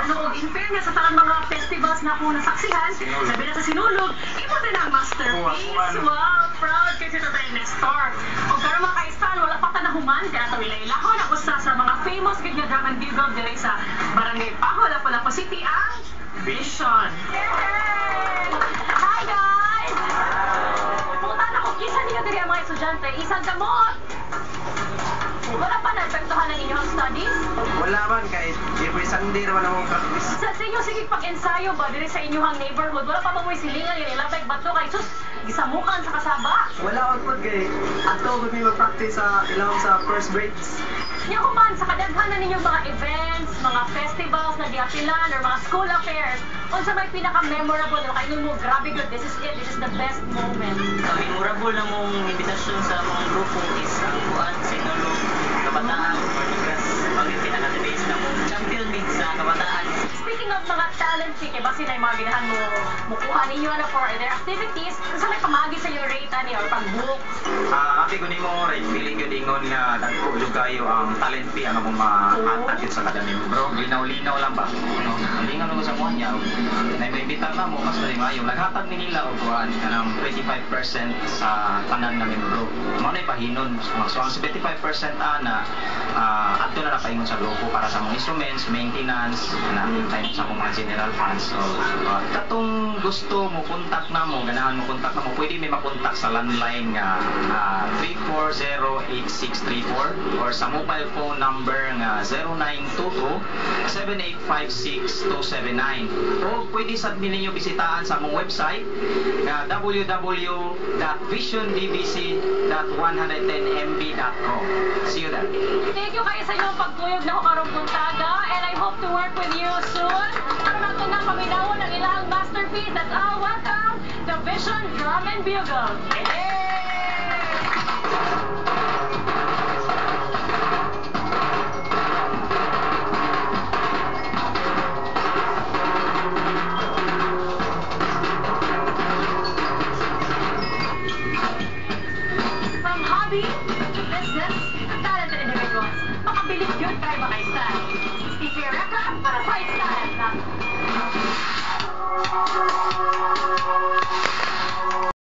Pero in fairness sa tanang mga festivals na akong nasaksihan, sabi na sa Sinulog, imo din ang masterpiece. Wow, proud kay si Tatay Nestor. O karon mga kaistan, wala pa ta nahuman kaya ito ilailahon ang usa sa mga famous gid nga drum and bugle diri sa Barangay Paho, Lapu-Lapu City ang Vision. Hi guys! Punta na ko, isa niyo diri ang mga estudyante, isang gamot! Wala pa na-epektuhan ng inyong studies? Wala man, kahit every Sunday naman akong practice. Sa inyo, sige pag-ensayo ba, diri sa inyong neighborhood, wala pa ba mo'y silingan yun, ilabay bato kay sus, gisamukan sa kasaba? Wala akong pod kay ato gud mi mag-practice sa ilawom sa first breaks. Niya ko man, sa kadaghanan ninyong mga events, mga festivals na giapilan, or mga school affairs, unsa may pinaka-memorable na kayo mo, grabe good, this is it, this is the best moment. Ang memorable na mong invitasyon sa mga grupo is ang Buwan, Sinulog, Kabataan, Portugas, ang pinaka-the-base na mong champion league sa Kabataan. Speaking of mga talent pick, ba sila yung mga ginahan mo, mukuha ninyo na for their activities, unsa may pamagi sa iyo rate ani or pag-book? Abi ko nimo right feeling gyud ingon nga dagko jud kayo ang talent fee ang among mahatag sa kada membro. Linaw-linaw lang ba? No. Ang lingaw lang sa kuan niya. Na may bitar na mo mas dali maayo. Naghatag ni nila og kuan kanang 25% sa tanan na membro. Mao nay pahinon. So ang 75% ana adto na paingon sa grupo para sa mga instruments, maintenance, na time sa mga general funds. So katong gusto mo contact na mo, ganahan mo contact na mo, pwede may makontak sa landline nga 340-8634 or sa mobile phone number nga 0922-7856-279 o pwede sa ninyo bisitaan sa among website nga www.visionbbc.110mb.com. See you there. Thank you kayo sa inyong pagtuyog na ko karong puntaga and I hope to work with you soon. Para nato na paminawon ang ilang masterpiece. That's all. Welcome to Vision Drum and Bugle. Hey!